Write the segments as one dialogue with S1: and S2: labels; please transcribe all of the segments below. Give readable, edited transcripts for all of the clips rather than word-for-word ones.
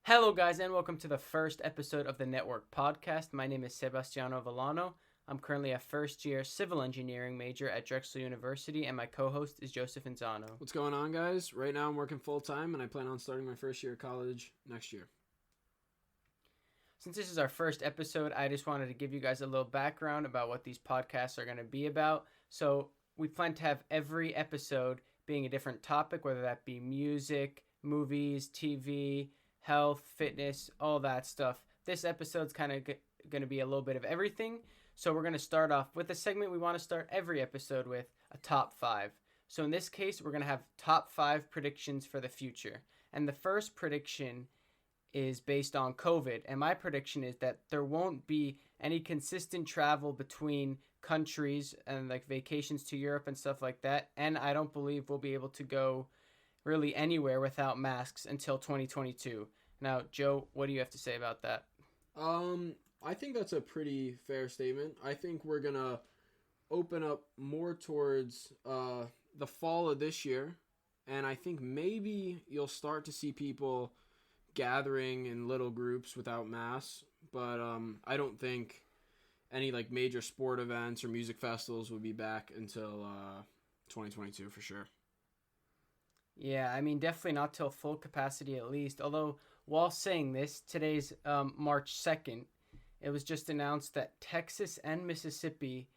S1: Hello, guys, and welcome to the first episode of the Network Podcast. My name is Sebastiano I'm currently a first-year civil engineering major at Drexel University, and my co-host is Joseph Inzano.
S2: What's going on, guys? Right now I'm working full-time, and I plan on starting my first year of college next year.
S1: Since this is our first episode, I just wanted to give you guys a little background about what these podcasts are going to be about. So we plan to have every episode being a different topic, whether that be music, movies, TV, health, fitness, all that stuff. This episode's kind of going to be a little bit of everything. So we're going to start off with a segment we want to start every episode with, a top 5. So in this case, we're going to have top 5 predictions for the future. And the first prediction is based on COVID. And my prediction is that there won't be any consistent travel between countries and like vacations to Europe and stuff like that. And I don't believe we'll be able to go really anywhere without masks until 2022. Now, Joe, what do you have to say about that?
S2: I think that's a pretty fair statement. I think we're gonna open up more towards the fall of this year, and I think maybe you'll start to see people gathering in little groups without masks. But I don't think any like major sport events or music festivals will be back until 2022 for sure.
S1: Yeah, I mean, definitely not till full capacity at least. Although, while saying this, today's March 2nd, it was just announced that Texas and Mississippi,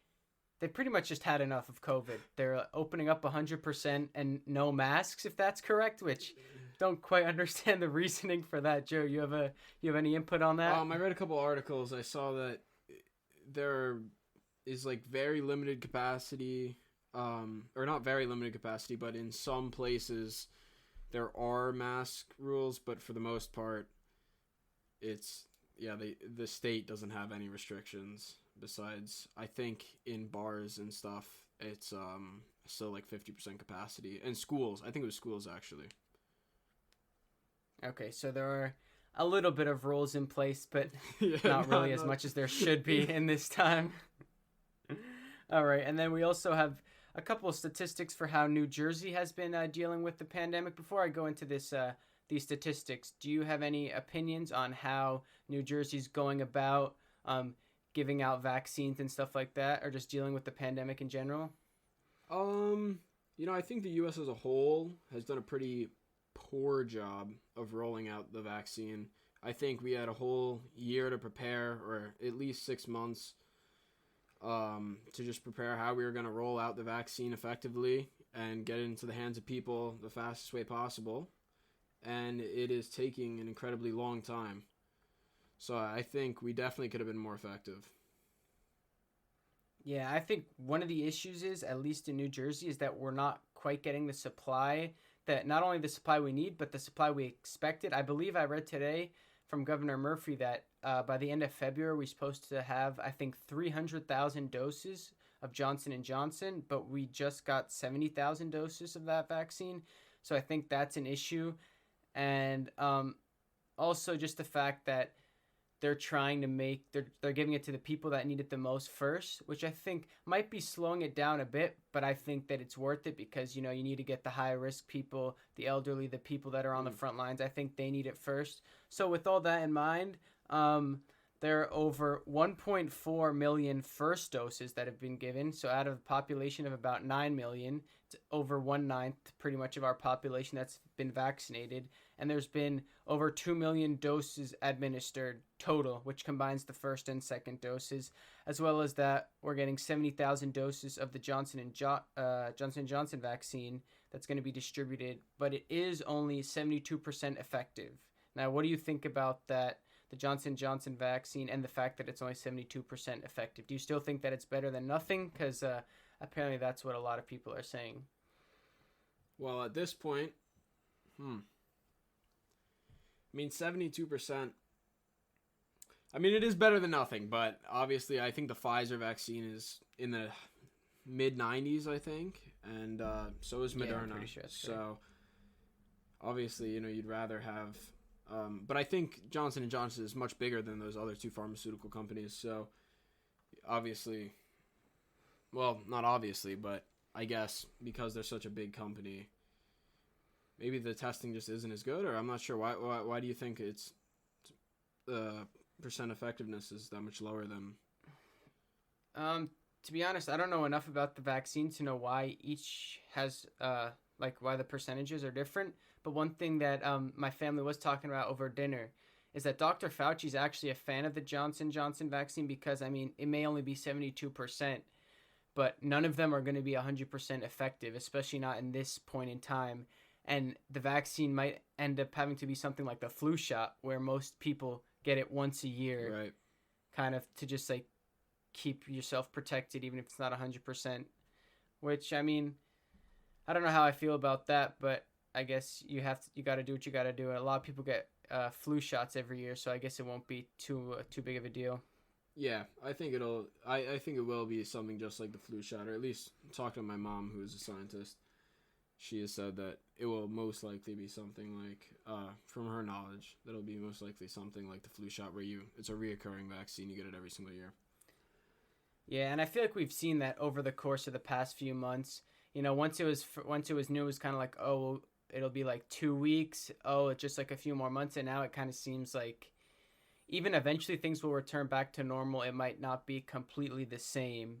S1: they pretty much just had enough of COVID. They're opening up 100% and no masks, if that's correct, which don't quite understand the reasoning for that. Joe, you have any input on that?
S2: I read a couple articles. I saw that there is like very limited capacity, or not very limited capacity, but in some places there are mask rules, but for the most part, the state doesn't have any restrictions. Besides, I think in bars and stuff, it's still like 50% capacity. And schools, I think it was schools actually.
S1: Okay, so there are a little bit of rules in place, but
S2: Yeah,
S1: not really as much as there should be in this time. All right, and then we also have a couple of statistics for how New Jersey has been dealing with the pandemic. Before I go into these statistics, do you have any opinions on how New Jersey's going about giving out vaccines and stuff like that, or just dealing with the pandemic in general?
S2: I think the U.S. as a whole has done a pretty poor job of rolling out the vaccine. I think we had a whole year to prepare, or at least 6 months, to just prepare how we were going to roll out the vaccine effectively and get it into the hands of people the fastest way possible. And it is taking an incredibly long time. So I think we definitely could have been more effective.
S1: Yeah, I think one of the issues is, at least in New Jersey, is that we're not quite getting the supply, that not only the supply we need, but the supply we expected. I believe I read today from Governor Murphy that by the end of February, we're supposed to have, I think, 300,000 doses of Johnson & Johnson, but we just got 70,000 doses of that vaccine. So I think that's an issue. And also just the fact that they're trying to they're giving it to the people that need it the most first, which I think might be slowing it down a bit, but I think that it's worth it because, you need to get the high risk people, the elderly, the people that are on the front lines. I think they need it first. So with all that in mind, there are over 1.4 million first doses that have been given. So out of a population of about 9 million, it's over 1/9 pretty much of our population that's been vaccinated. And there's been over 2 million doses administered total, which combines the first and second doses, as well as that we're getting 70,000 doses of the Johnson & Johnson vaccine that's going to be distributed, but it is only 72% effective. Now, what do you think about that, the Johnson & Johnson vaccine, and the fact that it's only 72% effective? Do you still think that it's better than nothing? Because apparently that's what a lot of people are saying.
S2: Well, at this point, 72%. It is better than nothing, but obviously I think the Pfizer vaccine is in the mid-90s, I think, and so is Moderna. Yeah, I'm pretty sure that's so, obviously, you'd rather have... but I think Johnson & Johnson is much bigger than those other two pharmaceutical companies, so obviously... Well, not obviously, but I guess because they're such a big company... Maybe the testing just isn't as good, or I'm not sure. Why do you think it's percent effectiveness is that much lower than.
S1: To be honest, I don't know enough about the vaccine to know why each has why the percentages are different. But one thing that my family was talking about over dinner is that Dr. Fauci is actually a fan of the Johnson & Johnson vaccine because, I mean, it may only be 72%, but none of them are going to be 100% effective, especially not in this point in time. And the vaccine might end up having to be something like the flu shot, where most people get it once a year,
S2: Right.
S1: kind of to just like keep yourself protected, even if it's not 100%. Which, I mean, I don't know how I feel about that, but I guess you got to do what you got to do. And a lot of people get flu shots every year, so I guess it won't be too big of a deal.
S2: Yeah, I think I think it will be something just like the flu shot, or at least talk to my mom, who is a scientist. She has said that it will most likely be something like, from her knowledge, that it'll be most likely something like the flu shot, where it's a reoccurring vaccine, you get it every single year.
S1: Yeah, and I feel like we've seen that over the course of the past few months. You know, once it was new, it was kind of like, oh, well, it'll be like 2 weeks. Oh, it's just like a few more months, and now it kind of seems like even eventually things will return back to normal. It might not be completely the same,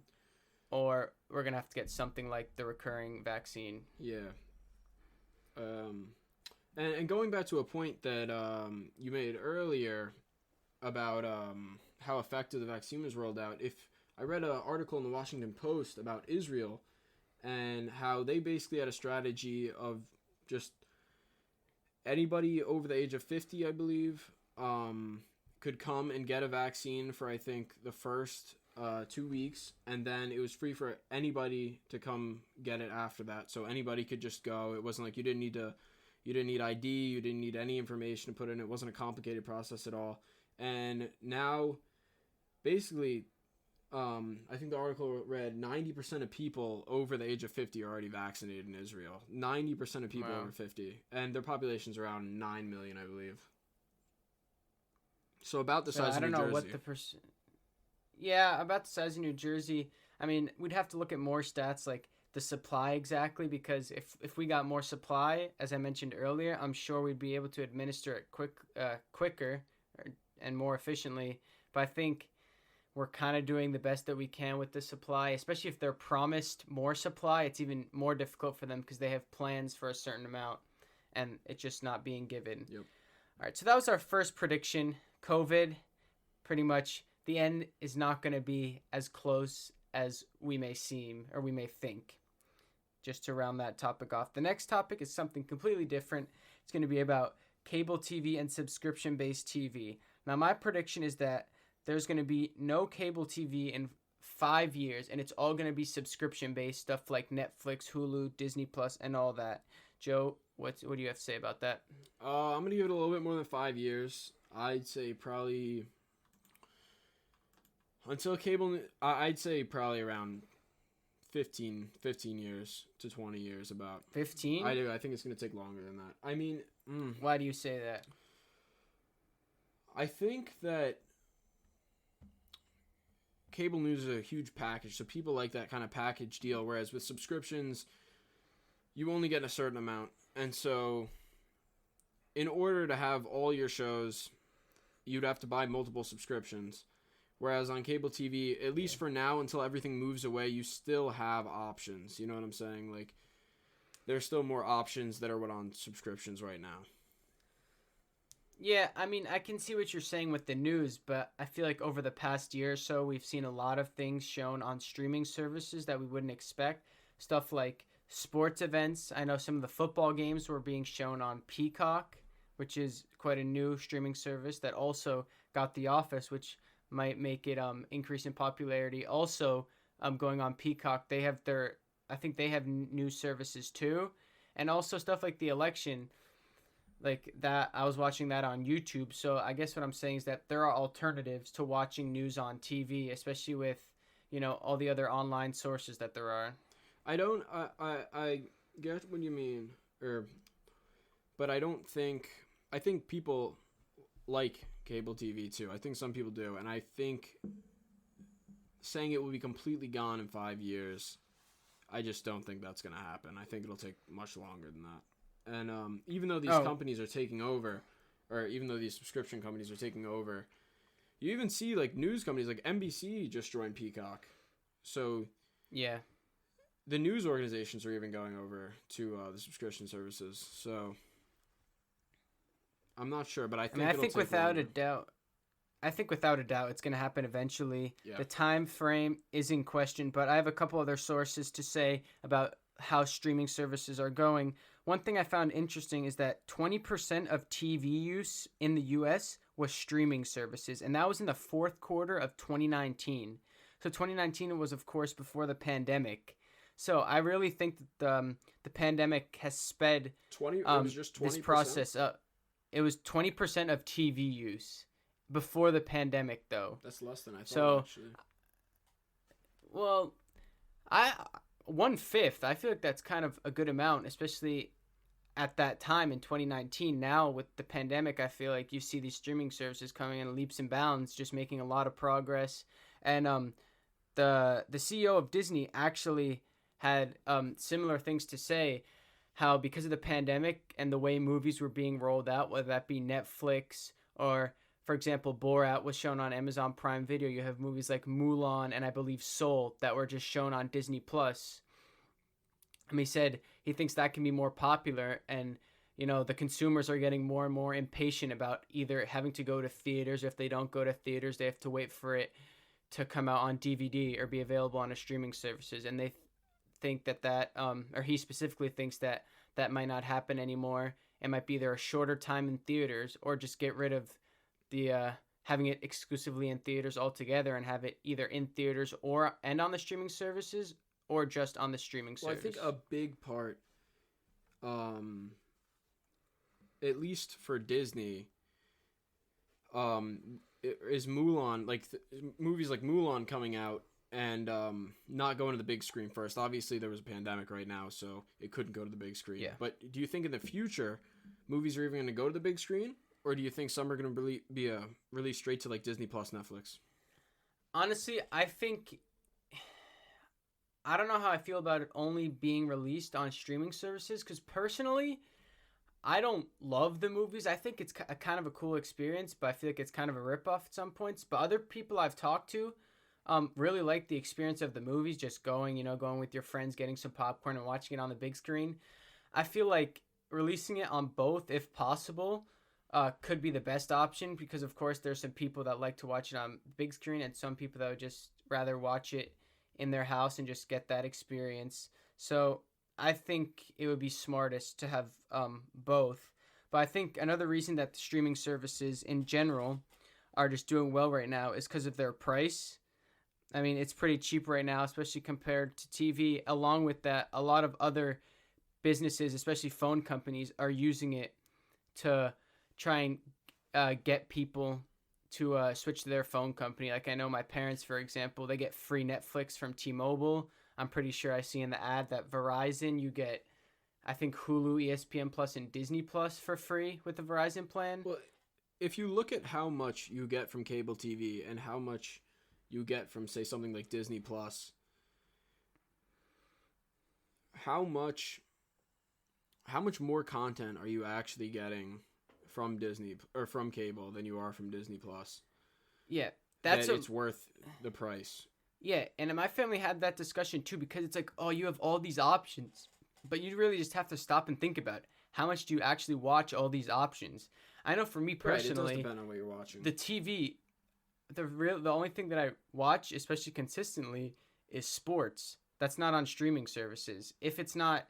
S1: or we're gonna have to get something like the recurring vaccine.
S2: Yeah. And going back to a point that you made earlier about how effective the vaccine was rolled out, if I read an article in the Washington Post about Israel and how they basically had a strategy of just anybody over the age of 50, I believe, could come and get a vaccine for, I think, the first 2 weeks, and then it was free for anybody to come get it after that. So anybody could just go. It wasn't like you didn't need ID, you didn't need any information to put in. It wasn't a complicated process at all. And now, basically, I think the article read 90% of people over the age of 50 are already vaccinated in Israel. 90% of people over 50, and their population's around 9 million, I believe. So about the size of New Jersey. I don't know what the percent.
S1: Yeah, about the size of New Jersey. I mean, we'd have to look at more stats like the supply exactly, because if we got more supply, as I mentioned earlier, I'm sure we'd be able to administer it quicker and more efficiently. But I think we're kind of doing the best that we can with the supply, especially if they're promised more supply. It's even more difficult for them because they have plans for a certain amount, and it's just not being given.
S2: Yep.
S1: All right, so that was our first prediction. COVID, pretty much the end is not going to be as close as we may seem or we may think. Just to round that topic off. The next topic is something completely different. It's going to be about cable TV and subscription-based TV. Now, my prediction is that there's going to be no cable TV in 5 years, and it's all going to be subscription-based stuff like Netflix, Hulu, Disney Plus, and all that. Joe, what do you have to say about that?
S2: I'm going to give it a little bit more than 5 years. I'd say probably until cable. I'd say probably around 15 years to 20 years. About
S1: 15.
S2: I do. I think it's going to take longer than that. I mean,
S1: why do you say that?
S2: I think that cable news is a huge package, so people like that kind of package deal. Whereas with subscriptions, you only get a certain amount, and so in order to have all your shows, you'd have to buy multiple subscriptions. Whereas on cable TV, at least for now, until everything moves away, you still have options. You know what I'm saying? Like, there's still more options that are on subscriptions right now.
S1: Yeah, I mean, I can see what you're saying with the news, but I feel like over the past year or so, we've seen a lot of things shown on streaming services that we wouldn't expect. Stuff like sports events. I know some of the football games were being shown on Peacock, which is quite a new streaming service that also got The Office, which might make it increase in popularity. Also, going on Peacock, they have I think they have news services too, and also stuff like the election, like that. I was watching that on YouTube. So I guess what I'm saying is that there are alternatives to watching news on TV, especially with, all the other online sources that there are.
S2: I get what you mean, but I don't think. I think people like cable TV too. I think some people do, and I think saying it will be completely gone in 5 years, I just don't think that's going to happen. I think it'll take much longer than that. And even though these companies are taking over, or even though these subscription companies are taking over, you even see like news companies like NBC just joined Peacock. So
S1: yeah,
S2: the news organizations are even going over to the subscription services. So I'm not sure, but I think
S1: without a doubt. I think without a doubt it's going to happen eventually. Yeah. The time frame is in question, but I have a couple other sources to say about how streaming services are going. One thing I found interesting is that 20% of TV use in the US was streaming services, and that was in the fourth quarter of 2019. So 2019 was, of course, before the pandemic. So I really think that the pandemic has sped
S2: 20. It was just 20%?
S1: This process up. It was 20% of TV use before the pandemic, though.
S2: That's less than I thought.
S1: So,
S2: actually.
S1: Well, 1/5. I feel like that's kind of a good amount, especially at that time in 2019. Now with the pandemic, I feel like you see these streaming services coming in leaps and bounds, just making a lot of progress. And the CEO of Disney actually had similar things to say. How because of the pandemic and the way movies were being rolled out, whether that be Netflix or, for example, Borat was shown on Amazon Prime Video. You have movies like Mulan and I believe Soul that were just shown on Disney Plus. He said he thinks that can be more popular, and the consumers are getting more and more impatient about either having to go to theaters, or if they don't go to theaters, they have to wait for it to come out on DVD or be available on a streaming services. And they think that or he specifically thinks that might not happen anymore. It might be either a shorter time in theaters, or just get rid of the having it exclusively in theaters altogether and have it either in theaters and on the streaming services, or just on the streaming service.
S2: Well, I think a big part, at least for Disney, is Mulan, like movies like Mulan coming out and not going to the big screen first. Obviously, there was a pandemic right now, so it couldn't go to the big screen.
S1: Yeah.
S2: But do you think in the future, movies are even going to go to the big screen? Or do you think some are going to be released straight to like Disney Plus, Netflix?
S1: Honestly, I don't know how I feel about it only being released on streaming services, because personally, I don't love the movies. I think it's a kind of a cool experience, but I feel like it's kind of a ripoff at some points. But other people I've talked to really like the experience of the movies, just going with your friends, getting some popcorn and watching it on the big screen. I feel like releasing it on both, if possible, could be the best option, because of course there's some people that like to watch it on big screen and some people that would just rather watch it in their house and just get that experience. So I think it would be smartest to have both. But I think another reason that the streaming services in general are just doing well right now is because of their price. I mean, it's pretty cheap right now, especially compared to TV. Along with that, a lot of other businesses, especially phone companies, are using it to try and get people to switch to their phone company. Like I know my parents, for example, they get free Netflix from T-Mobile. I'm pretty sure I see in the ad that Verizon, you get, I think, Hulu, ESPN Plus, and Disney Plus for free with the Verizon plan.
S2: Well, if you look at how much you get from cable TV and how much you get from, say, something like Disney Plus, how much more content are you actually getting from Disney or from cable than you are from Disney Plus?
S1: Yeah,
S2: it's worth the price.
S1: Yeah, and my family had that discussion too, because it's like, oh, you have all these options, but you really just have to stop and think about how much do you actually watch all these options. I know for me personally,
S2: right, it does depend on what you're watching.
S1: The TV, the only thing that I watch, especially consistently, is sports. That's not on streaming services. If it's not,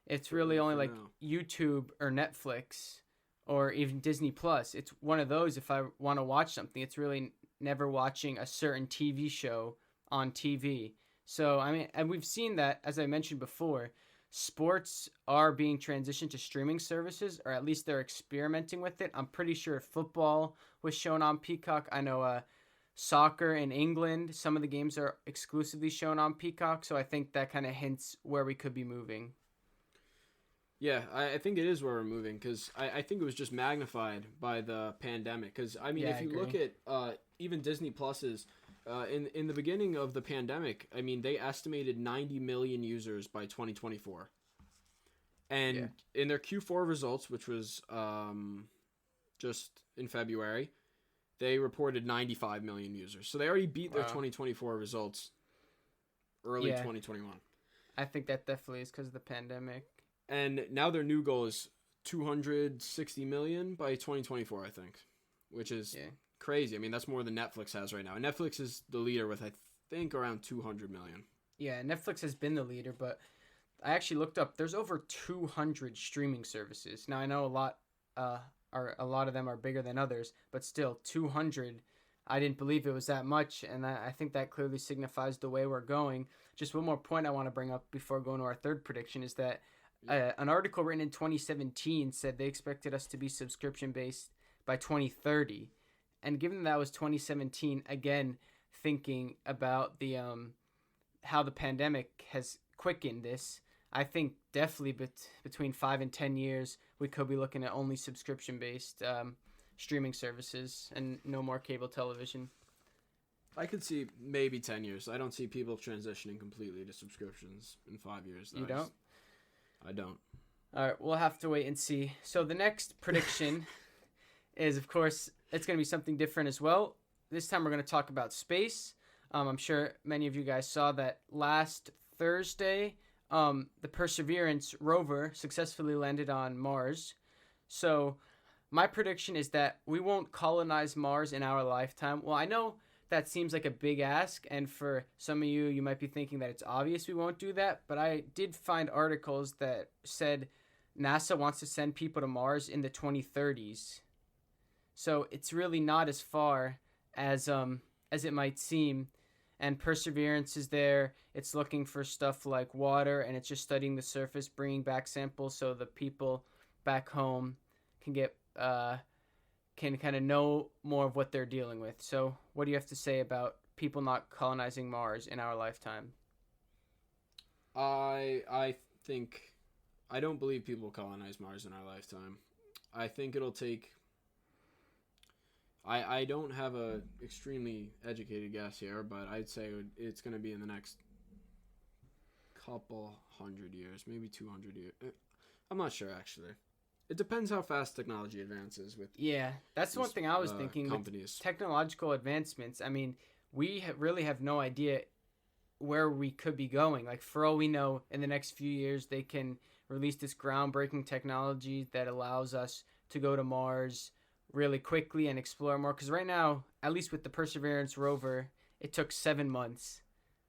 S1: it's really only like YouTube or Netflix or even Disney Plus. It's one of those. If I want to watch something, it's really never watching a certain TV show on TV. So, I mean, and we've seen that, as I mentioned before, sports are being transitioned to streaming services, or at least they're experimenting with it. I'm pretty sure football was shown on Peacock. I know soccer in England, some of the games are exclusively shown on Peacock, so I think that kind of hints where we could be moving.
S2: Yeah, I think it is where we're moving, because I think it was just magnified by the pandemic. Because, I mean, if you look at even Disney Plus's, in the beginning of the pandemic, I mean, they estimated 90 million users by 2024. And in their Q4 results, which was just in February, they reported 95 million users. So they already beat their 2024 results early 2021.
S1: I think that definitely is because of the pandemic.
S2: And now their new goal is 260 million by 2024, I think, which is crazy. I mean, that's more than Netflix has right now. And Netflix is the leader with, I think, around 200 million.
S1: Yeah, Netflix has been the leader, but I actually looked up. There's over 200 streaming services. Now, I know a lot of them are bigger than others, but still 200. I didn't believe it was that much, and I think that clearly signifies the way we're going. Just one more point I want to bring up before going to our third prediction is that an article written in 2017 said they expected us to be subscription-based by 2030. And given that was 2017, again, thinking about the how the pandemic has quickened this, I think definitely between 5 and 10 years, we could be looking at only subscription-based streaming services and no more cable television.
S2: I could see maybe 10 years. I don't see people transitioning completely to subscriptions in 5 years.
S1: You don't?
S2: I don't.
S1: All right, we'll have to wait and see. So the next prediction is, of course, it's going to be something different as well. This time we're going to talk about space. I'm sure many of you guys saw that last Thursday, the Perseverance rover successfully landed on Mars. So my prediction is that we won't colonize Mars in our lifetime. Well, I know that seems like a big ask, and for some of you, you might be thinking that it's obvious we won't do that, but I did find articles that said NASA wants to send people to Mars in the 2030s. So it's really not as far as it might seem. And Perseverance is there. It's looking for stuff like water, and it's just studying the surface, bringing back samples so the people back home can get can kind of know more of what they're dealing with. So what do you have to say about people not colonizing Mars in our lifetime?
S2: I think I don't believe people will colonize Mars in our lifetime. I think it'll take I don't have a extremely educated guess here, but I'd say it's going to be in the next couple 100 years, maybe 200 years. I'm not sure, actually. It depends how fast technology advances with
S1: that's one thing I was thinking.
S2: Companies.
S1: With technological advancements, I mean, we really have no idea where we could be going. Like, for all we know, in the next few years, they can release this groundbreaking technology that allows us to go to Mars really quickly and explore more. Because right now, at least with the Perseverance rover, it took 7 months.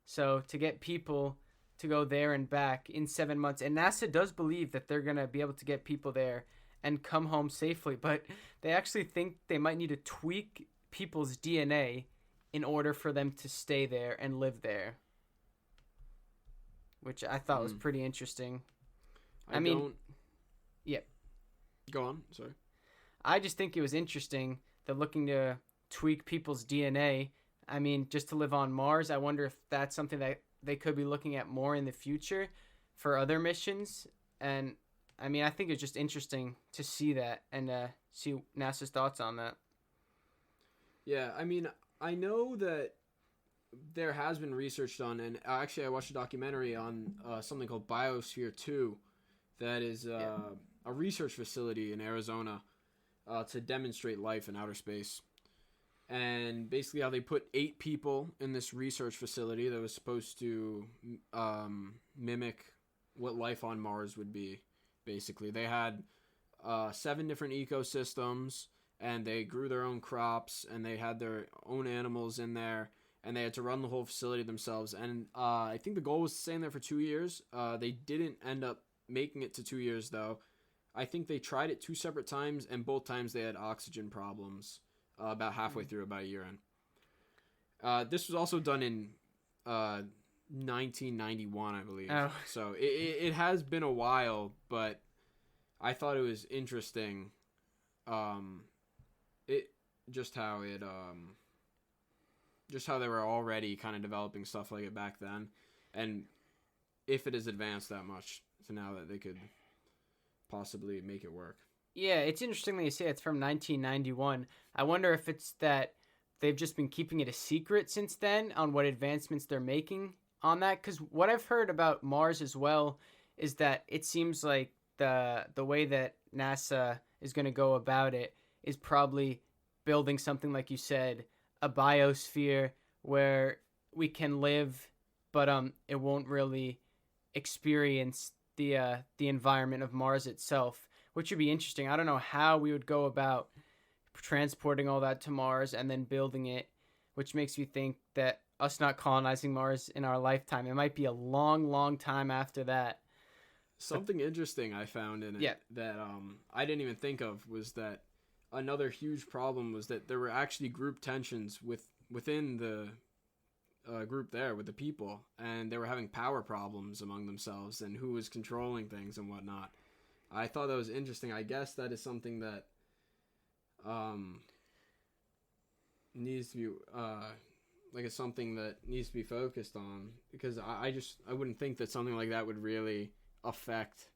S1: So to get people to go there and back in 7 months, and NASA does believe that they're going to be able to get people there and come home safely, but they actually think they might need to tweak people's DNA in order for them to stay there and live there, which I thought was pretty interesting. I mean,
S2: Go on, sorry.
S1: I just think it was interesting that looking to tweak people's DNA, I mean, just to live on Mars. I wonder if that's something that they could be looking at more in the future for other missions. And I mean, I think it's just interesting to see that and see NASA's thoughts on that.
S2: Yeah, I mean, I know that there has been research done, and actually I watched a documentary on something called Biosphere 2 that is a research facility in Arizona to demonstrate life in outer space. And basically how they put 8 people in this research facility that was supposed to mimic what life on Mars would be. Basically, they had 7 different ecosystems, and they grew their own crops, and they had their own animals in there, and they had to run the whole facility themselves. And I think the goal was to stay in there for 2 years. They didn't end up making it to 2 years, though. I think they tried it 2 separate times, and both times they had oxygen problems. About halfway through, about a year in. This was also done in 1991, I believe.
S1: Oh.
S2: So it has been a while, but I thought it was interesting. Just how they were already kind of developing stuff like it back then, and if it has advanced that much to now that they could possibly make it work.
S1: Yeah, it's interesting that you say it's from 1991. I wonder if it's that they've just been keeping it a secret since then on what advancements they're making on that. Because what I've heard about Mars as well is that it seems like the way that NASA is going to go about it is probably building something like you said, a biosphere where we can live, but it won't really experience the environment of Mars itself, which would be interesting. I don't know how we would go about transporting all that to Mars and then building it, which makes me think that us not colonizing Mars in our lifetime, it might be a long, long time after that.
S2: Something interesting I found in it that I didn't even think of was that another huge problem was that there were actually group tensions within the group there with the people, and they were having power problems among themselves and who was controlling things and whatnot. I thought that was interesting. I guess that is something that needs to be like it's something that needs to be focused on, because I wouldn't think that something like that would really affect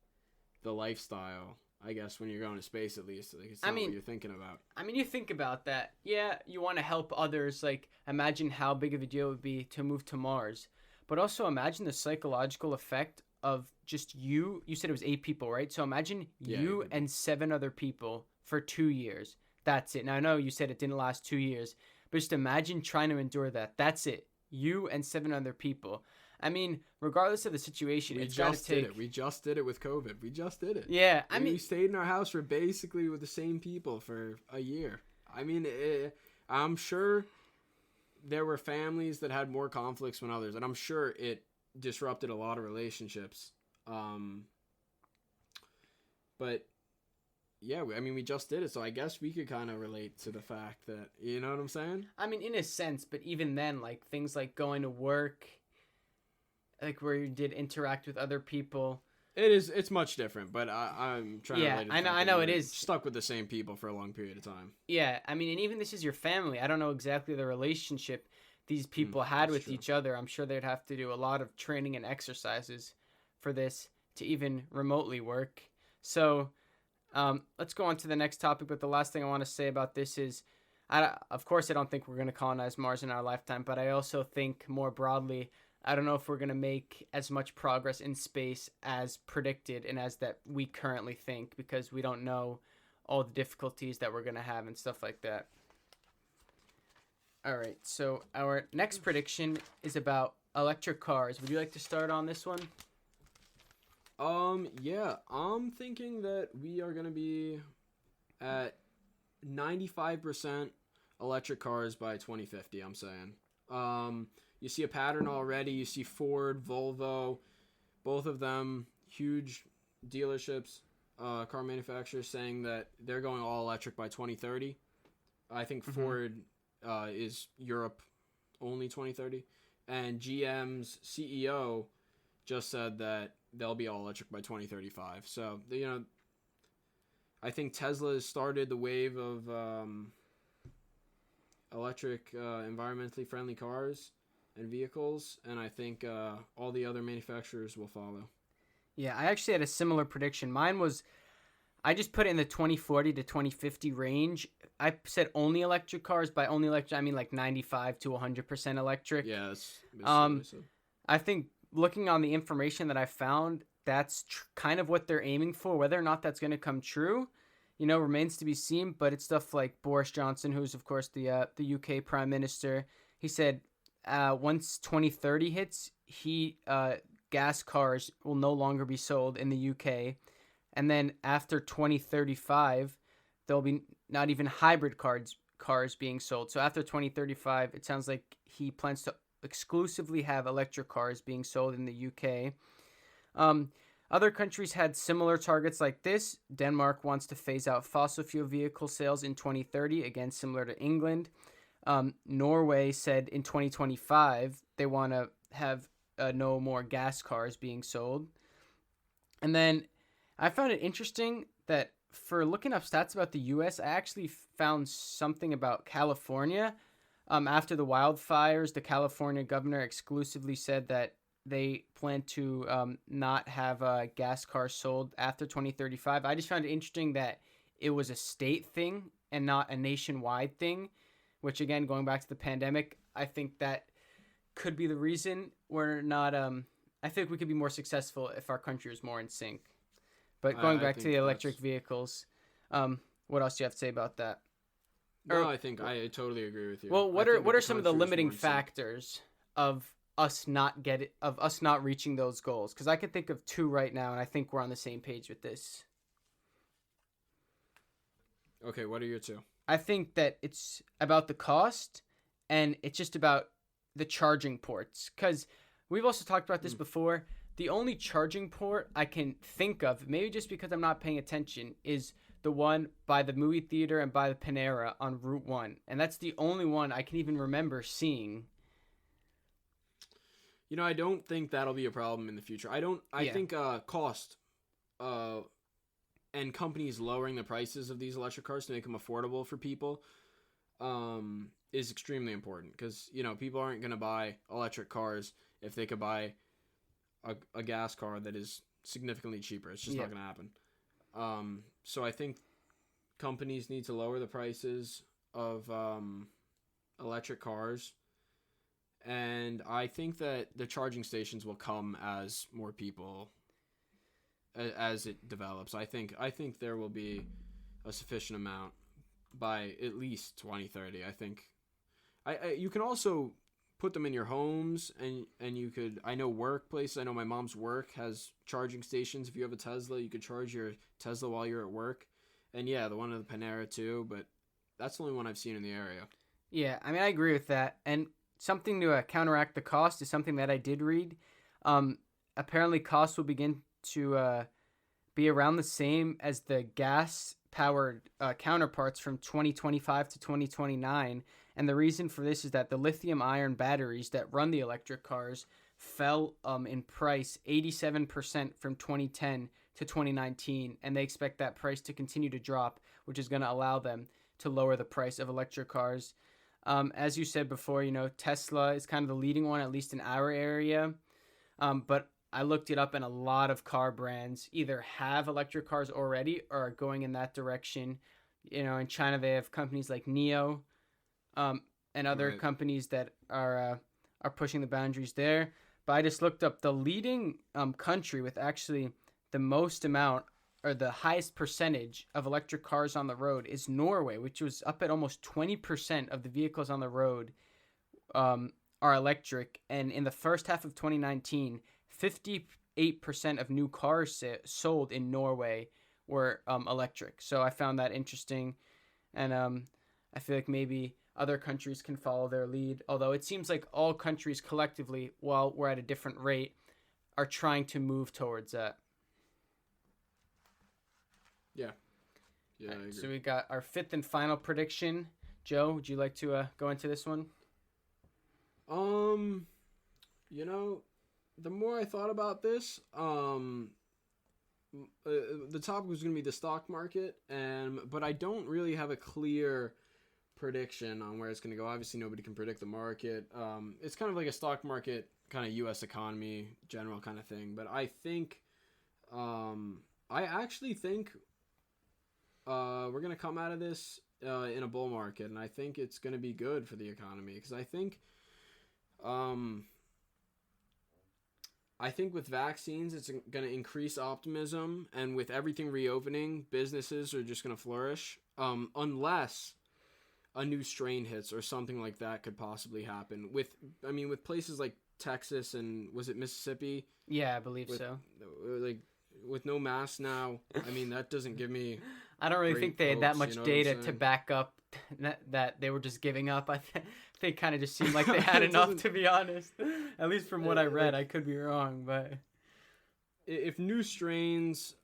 S2: the lifestyle, I guess, when you're going to space, at least. Like, it's not what you're thinking about.
S1: I mean, you think about that. Yeah, you want to help others. Like, imagine how big of a deal it would be to move to Mars. But also imagine the psychological effect of just you. You said it was 8 people, right? So imagine you and 7 other people for 2 years. That's it. Now, I know you said it didn't last 2 years, but just imagine trying to endure that. That's it. You and 7 other people. I mean, regardless of the situation, it's got to take...
S2: We just did it with COVID. We just did it.
S1: Yeah,
S2: we stayed in our house for basically with the same people for a year. I mean, I'm sure there were families that had more conflicts than others, and I'm sure it disrupted a lot of relationships. But yeah, I mean, we just did it, so I guess we could kind of relate to the fact that, you know what I'm saying?
S1: I mean, in a sense, but even then, like, things like going to work, like where you did interact with other people.
S2: It's much different, but I'm trying to relate it.
S1: I know it is.
S2: Stuck with the same people for a long period of time.
S1: Yeah, I mean, and even this is your family. I don't know exactly the relationship these people had with each other. I'm sure they'd have to do a lot of training and exercises for this to even remotely work. So let's go on to the next topic, but the last thing I want to say about this is, of course, I don't think we're going to colonize Mars in our lifetime, but I also think more broadly, I don't know if we're going to make as much progress in space as predicted and as that we currently think, because we don't know all the difficulties that we're going to have and stuff like that. All right, so our next prediction is about electric cars. Would you like to start on this one?
S2: Yeah, I'm thinking that we are going to be at 95% electric cars by 2050, I'm saying. You see a pattern already. You see Ford, Volvo, both of them huge dealerships, car manufacturers, saying that they're going all electric by 2030. I think Ford is Europe only 2030. And GM's CEO just said that they'll be all electric by 2035. So, you know, I think Tesla has started the wave of electric, environmentally friendly cars and vehicles, and I think all the other manufacturers will follow.
S1: Yeah, I actually had a similar prediction. Mine was, I just put it in the 2040 to 2050 range. I said only electric cars. By only electric, I mean like 95 to 100% electric.
S2: Yeah, that's
S1: I think looking on the information that I found, that's kind of what they're aiming for. Whether or not that's going to come true, you know, remains to be seen. But it's stuff like Boris Johnson, who's of course the UK Prime Minister. He said once 2030 hits, gas cars will no longer be sold in the UK, and then after 2035, there'll be not even hybrid cars being sold. So after 2035, it sounds like he plans to exclusively have electric cars being sold in the UK. Other countries had similar targets like this. Denmark wants to phase out fossil fuel vehicle sales in 2030, again similar to England. Norway said in 2025 they want to have no more gas cars being sold. And then I found it interesting that for looking up stats about the U.S., I actually found something about California. After the wildfires, the California governor exclusively said that they plan to not have gas cars sold after 2035. I just found it interesting that it was a state thing and not a nationwide thing, which, again, going back to the pandemic, I think that could be the reason we're not... I think we could be more successful if our country was more in sync. But going back to the electric vehicles, What else do you have to say about that?
S2: No, I think I totally agree with you.
S1: Well, what are some of the limiting factors of us not reaching those goals? Because I could think of 2 right now, and I think we're on the same page with this.
S2: Okay, what are your 2?
S1: I think that it's about the cost, and it's just about the charging ports. Because we've also talked about this before. The only charging port I can think of, maybe just because I'm not paying attention, is the one by the movie theater and by the Panera on Route 1. And that's the only one I can even remember seeing.
S2: You know, I don't think that'll be a problem in the future. I think cost and companies lowering the prices of these electric cars to make them affordable for people is extremely important. Because, you know, people aren't going to buy electric cars if they could buy a gas car that is significantly cheaper. It's just not going to happen. So I think companies need to lower the prices of electric cars, and I think that the charging stations will come as more people, as it develops. I think there will be a sufficient amount by at least 2030. I think you can also put them in your homes, and you could, I know workplaces, I know my mom's work has charging stations. If you have a Tesla, you could charge your Tesla while you're at work. And yeah, the one at the Panera too, but that's the only one I've seen in the area.
S1: Yeah, I mean, I agree with that. And something to counteract the cost is something that I did read. Apparently costs will begin to be around the same as the gas-powered counterparts from 2025 to 2029. And the reason for this is that the lithium-ion batteries that run the electric cars fell in price 87% from 2010 to 2019, and they expect that price to continue to drop, which is going to allow them to lower the price of electric cars. As you said before, you know, Tesla is kind of the leading one, at least in our area. But I looked it up, and a lot of car brands either have electric cars already or are going in that direction. You know, in China, they have companies like NIO, and other companies that are pushing the boundaries there. But I just looked up the leading country with actually the most amount or the highest percentage of electric cars on the road is Norway, which was up at almost 20% of the vehicles on the road are electric. And in the first half of 2019, 58% of new cars sold in Norway were electric. So I found that interesting. And I feel like maybe other countries can follow their lead. Although it seems like all countries collectively, while we're at a different rate, are trying to move towards that.
S2: Yeah. Yeah, I agree.
S1: So we got our 5th and final prediction. Joe, would you like to go into this one?
S2: You know, the more I thought about this, the topic was going to be the stock market, but I don't really have a clear prediction on where it's going to go. Obviously, nobody can predict the market. It's kind of like a stock market, kind of U.S. economy, general kind of thing. But I think, I actually think we're going to come out of this in a bull market, and I think it's going to be good for the economy because I think with vaccines, it's going to increase optimism, and with everything reopening, businesses are just going to flourish, unless a new strain hits or something like that could possibly happen. With places like Texas and was it Mississippi?
S1: Yeah, I believe so.
S2: Like with no masks now, I mean that doesn't give me.
S1: I don't really think they had that much data to back up that they were just giving up. I think they kind of just seemed like they had enough, to be honest. At least from what I read, I could be wrong, but
S2: if new strains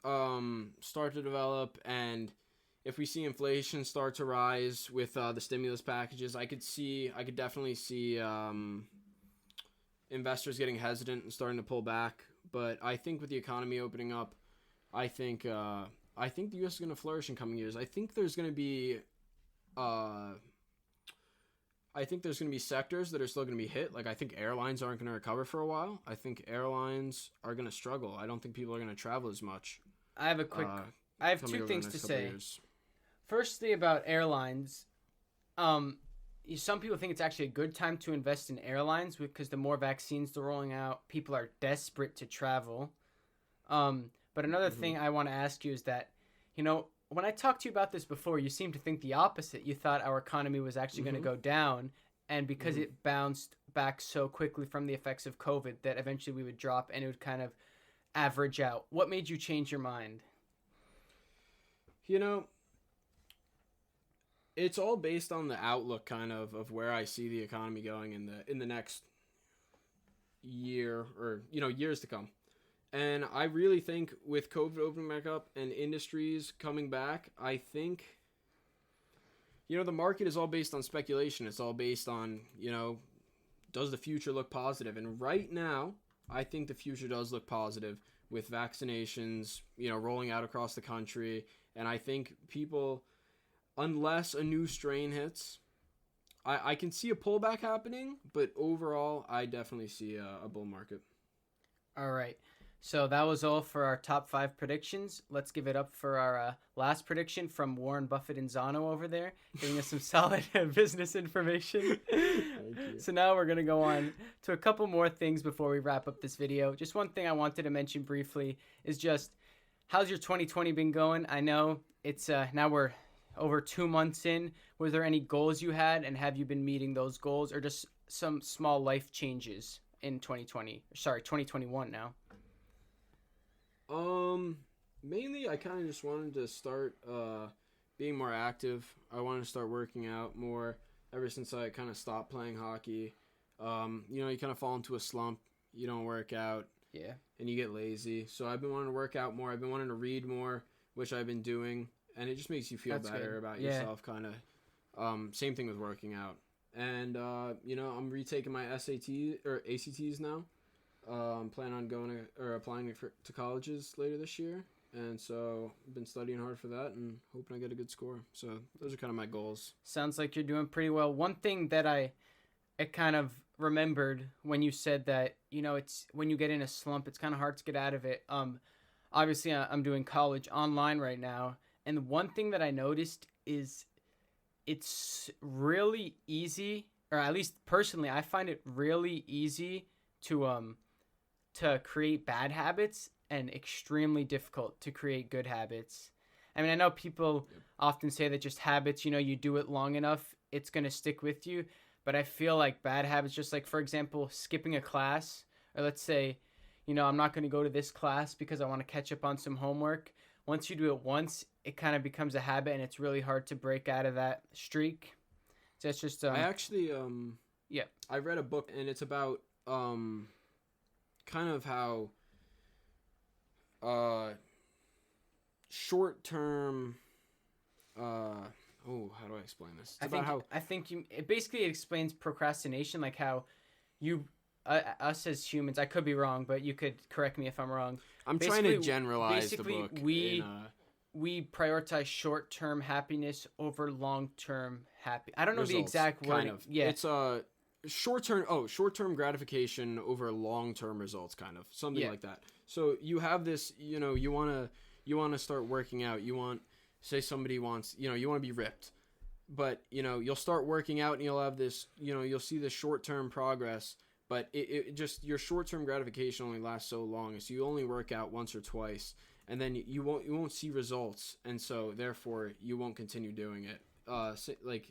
S2: start to develop and if we see inflation start to rise with the stimulus packages, I could definitely see investors getting hesitant and starting to pull back. But I think with the economy opening up, I think the U.S. is going to flourish in coming years. I think there's going to be sectors that are still going to be hit. Like I think airlines aren't going to recover for a while. I think airlines are going to struggle. I don't think people are going to travel as much.
S1: I have 2 things to say. Firstly, about airlines, some people think it's actually a good time to invest in airlines because the more vaccines they're rolling out, people are desperate to travel. But another thing I want to ask you is that, you know, when I talked to you about this before, you seemed to think the opposite. You thought our economy was actually going to go down, and because it bounced back so quickly from the effects of COVID, that eventually we would drop and it would kind of average out. What made you change your mind?
S2: You know, it's all based on the outlook kind of where I see the economy going in the next year, or years to come. And I really think with COVID opening back up and industries coming back, I think the market is all based on speculation. It's all based on, does the future look positive? And right now, I think the future does look positive with vaccinations, rolling out across the country. And I think people, unless a new strain hits, I can see a pullback happening, but overall, I definitely see a bull market.
S1: All right. So that was all for our top 5 predictions. Let's give it up for our last prediction from Warren Buffett and Zano over there, giving us some solid business information.
S2: Thank you.
S1: So now we're going to go on to a couple more things before we wrap up this video. Just one thing I wanted to mention briefly is just, how's your 2020 been going? I know it's now we're over 2 months in. Were there any goals you had, and have you been meeting those goals, or just some small life changes in 2021 now?
S2: Mainly I kind of just wanted to start being more active. I wanted to start working out more ever since I kind of stopped playing hockey. You kind of fall into a slump. You don't work out.
S1: Yeah.
S2: And you get lazy. So I've been wanting to work out more. I've been wanting to read more, which I've been doing. And it just makes you feel better about yourself, kind of. Same thing with working out. And, I'm retaking my SAT or ACTs now. Plan on going or applying to colleges later this year. And so I've been studying hard for that and hoping I get a good score. So those are kind of my goals.
S1: Sounds like you're doing pretty well. One thing that I kind of remembered when you said that, it's when you get in a slump, it's kind of hard to get out of it. Obviously I'm doing college online right now. And one thing that I noticed is it's really easy, or at least personally, I find it really easy to create bad habits and extremely difficult to create good habits. I mean, I know people often say that just habits, you do it long enough, it's going to stick with you. But I feel like bad habits, just like, for example, skipping a class, or let's say, I'm not going to go to this class because I want to catch up on some homework. Once you do it once, it kind of becomes a habit, and it's really hard to break out of that streak. So it's just...
S2: I actually... I read a book, and it's about... kind of how short-term how do I explain this?
S1: I think it basically explains procrastination, like how you us as humans, I could be wrong, but you could correct me if I'm wrong.
S2: I'm trying to generalize the book.
S1: We prioritize short-term happiness over long-term I don't know
S2: results,
S1: the exact word.
S2: Kind of. Yeah. It's short-term gratification over long-term results, kind of something like that. So you have this, you want to start working out. Say somebody wants, you want to be ripped, but you'll start working out and you'll have this, you'll see the short-term progress, but it just, your short-term gratification only lasts so long. So you only work out once or twice, and then you won't see results, and so therefore you won't continue doing it.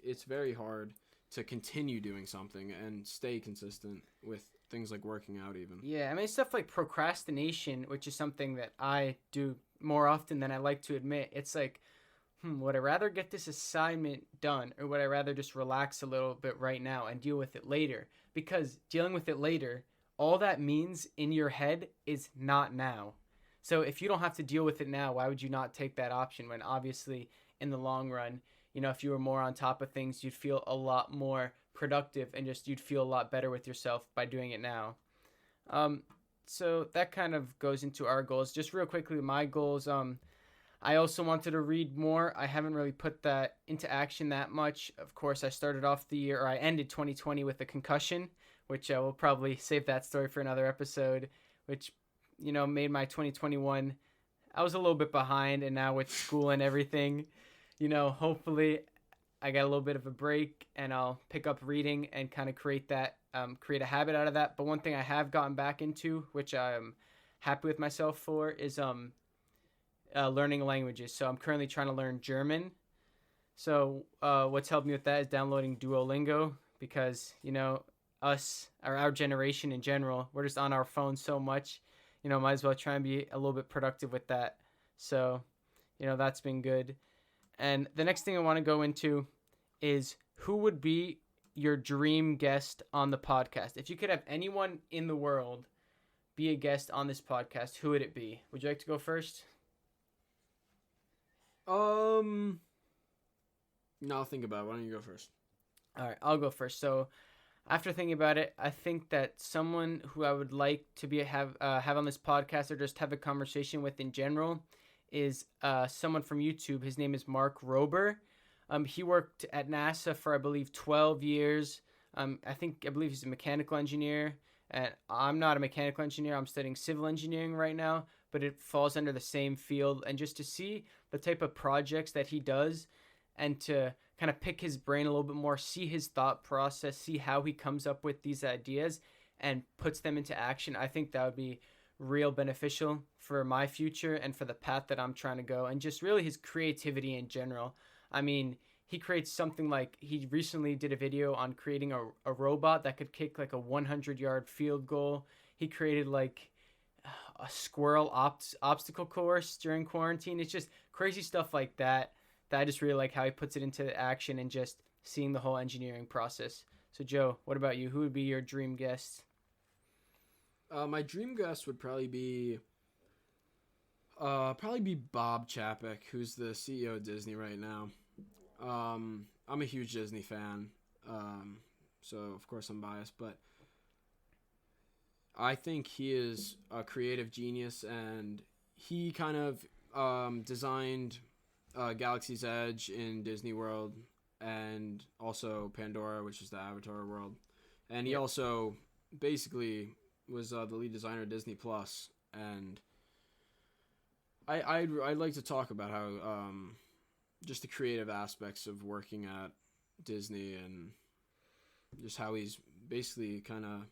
S2: It's very hard to continue doing something and stay consistent with things like working out even.
S1: Yeah, I mean, stuff like procrastination, which is something that I do more often than I like to admit. It's like, would I rather get this assignment done, or would I rather just relax a little bit right now and deal with it later? Because dealing with it later, all that means in your head is not now. So if you don't have to deal with it now, why would you not take that option when obviously in the long run, if you were more on top of things, you'd feel a lot more productive, and just you'd feel a lot better with yourself by doing it now. So that kind of goes into our goals. Just real quickly, my goals, I also wanted to read more. I haven't really put that into action that much. Of course, I started off the year, or I ended 2020 with a concussion, which we'll probably save that story for another episode, which, made my 2021, I was a little bit behind, and now with school and everything, hopefully I got a little bit of a break and I'll pick up reading and kind of create a habit out of that. But one thing I have gotten back into, which I'm happy with myself for, is learning languages. So I'm currently trying to learn German. So what's helped me with that is downloading Duolingo because, us, or our generation in general, we're just on our phones so much. Might as well try and be a little bit productive with that. So, that's been good. And the next thing I want to go into is who would be your dream guest on the podcast? If you could have anyone in the world be a guest on this podcast, who would it be? Would you like to go first?
S2: No, I'll think about it. Why don't you go first?
S1: All right, I'll go first. So, after thinking about it, I think that someone who I would like to have on this podcast or just have a conversation with in general is someone from YouTube. His name is Mark Rober. He worked at NASA for, I believe, 12 years. I believe he's a mechanical engineer. And I'm not a mechanical engineer. I'm studying civil engineering right now, but it falls under the same field. And just to see the type of projects that he does and to kind of pick his brain a little bit more, see his thought process, see how he comes up with these ideas and puts them into action, I think that would be real beneficial for my future and for the path that I'm trying to go, and just really his creativity in general. I mean, he creates something like, he recently did a video on creating a robot that could kick like a 100-yard field goal. He created like a squirrel obstacle course during quarantine. It's just crazy stuff like that I just really like how he puts it into action and just seeing the whole engineering process. So Joe, what about you? Who would be your dream guest?
S2: My dream guest would probably be Bob Chapek, who's the CEO of Disney right now. I'm a huge Disney fan, so of course I'm biased, but I think he is a creative genius, and he kind of designed Galaxy's Edge in Disney World, and also Pandora, which is the Avatar world, and he also basically was the lead designer of Disney Plus, and I'd like to talk about how just the creative aspects of working at Disney, and just how he's basically kind of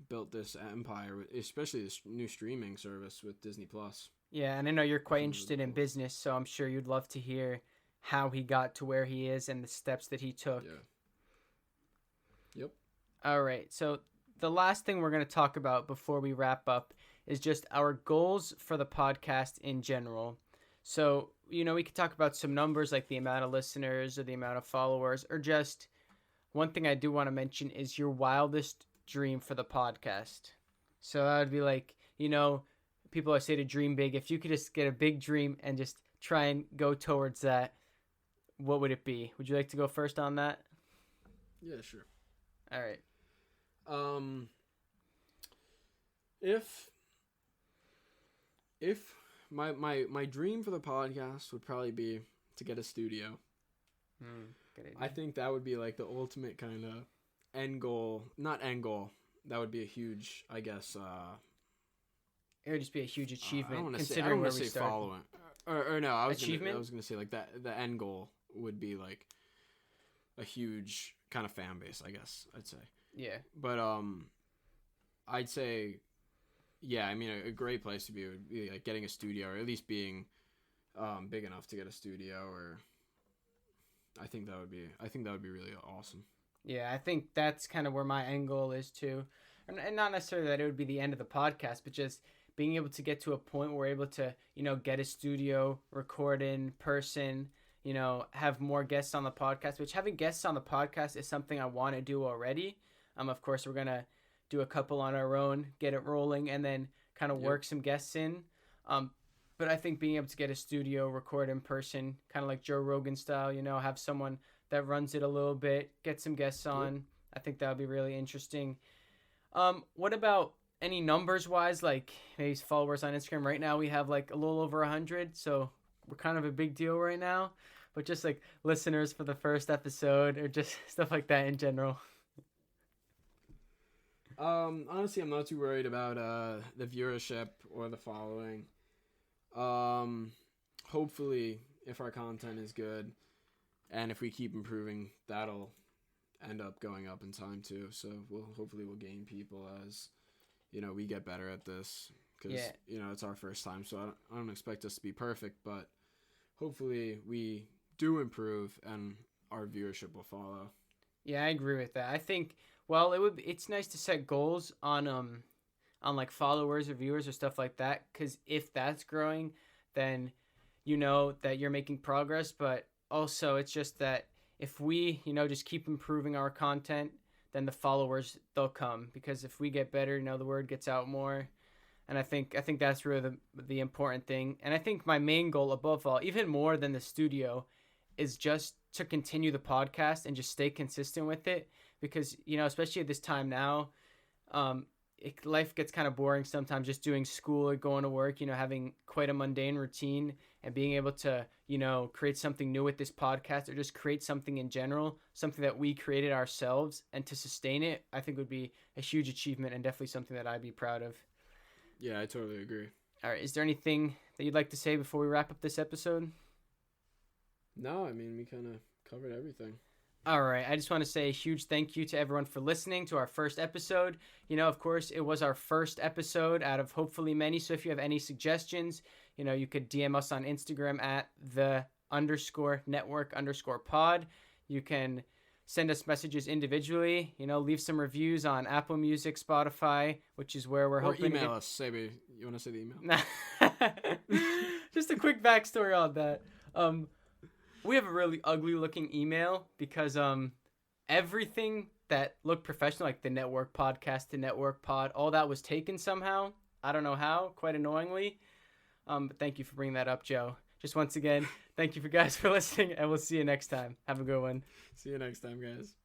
S2: built this empire, especially this new streaming service with Disney Plus.
S1: Yeah, and I know you're quite interested in business, so I'm sure you'd love to hear how he got to where he is and the steps that he took.
S2: Yeah. Yep.
S1: All right, so the last thing we're going to talk about before we wrap up is just our goals for the podcast in general. So, we could talk about some numbers like the amount of listeners or the amount of followers, or just one thing I do want to mention is your wildest dream for the podcast. So that would be like, people always say to dream big. If you could just get a big dream and just try and go towards that, what would it be? Would you like to go first on that?
S2: Yeah, sure.
S1: All right.
S2: If my dream for the podcast would probably be to get a studio.
S1: Good idea.
S2: I think that would be like the ultimate kind of end goal. Not end goal. That would be a huge, I guess.
S1: It would just be a huge achievement.
S2: I don't want to say following. Or no, I was
S1: achievement.
S2: I was gonna say like that. The end goal would be like a huge kind of fan base, I guess I'd say.
S1: Yeah.
S2: But I'd say, yeah. I mean, a great place to be would be like getting a studio, or at least being big enough to get a studio. Or I think that would be really awesome.
S1: Yeah, I think that's kind of where my end goal is too, and not necessarily that it would be the end of the podcast, but just being able to get to a point where we're able to, get a studio, record in person, have more guests on the podcast, which having guests on the podcast is something I want to do already. Of course, we're going to do a couple on our own, get it rolling, and then kind of work some guests in. But I think being able to get a studio, record in person, kind of like Joe Rogan style, have someone that runs it a little bit, get some guests on. Yep. I think that would be really interesting. What about any numbers wise, like maybe followers on Instagram? Right now we have like a little over 100, so we're kind of a big deal right now, but just like listeners for the first episode, or just stuff like that in general.
S2: Honestly, I'm not too worried about the viewership or the following. Hopefully if our content is good and if we keep improving, that'll end up going up in time too. So we'll gain people as we get better at this, because it's our first time, so I don't expect us to be perfect, but hopefully we do improve and our viewership will follow.
S1: Yeah, I agree with that. I think it's nice to set goals on like followers or viewers or stuff like that, because if that's growing, then you know that you're making progress. But also it's just that if we just keep improving our content, then the followers, they'll come, because if we get better, the word gets out more. And I think that's really the important thing. And I think my main goal above all, even more than the studio, is just to continue the podcast and just stay consistent with it, because especially at this time now, life gets kind of boring sometimes, just doing school or going to work, having quite a mundane routine, and being able to create something new with this podcast, or just create something in general, something that we created ourselves, and to sustain it, I think would be a huge achievement, and definitely something that I'd be proud of.
S2: Yeah, I totally agree.
S1: All right, is there anything that you'd like to say before we wrap up this episode?
S2: No, I mean, we kind of covered everything.
S1: All right, I just want to say a huge thank you to everyone for listening to our first episode. Of course, it was our first episode out of hopefully many, so if you have any suggestions, you could DM us on Instagram at _network_pod. You can send us messages individually, leave some reviews on Apple Music, Spotify, which is where we're hoping
S2: email us, Sebi. You want to say the email?
S1: Just a quick backstory on that. We have a really ugly looking email because everything that looked professional, like the network podcast, the network pod, all that was taken somehow. I don't know how, quite annoyingly. But thank you for bringing that up, Joe. Just once again, thank you guys for listening, and we'll see you next time. Have a good one.
S2: See you next time, guys.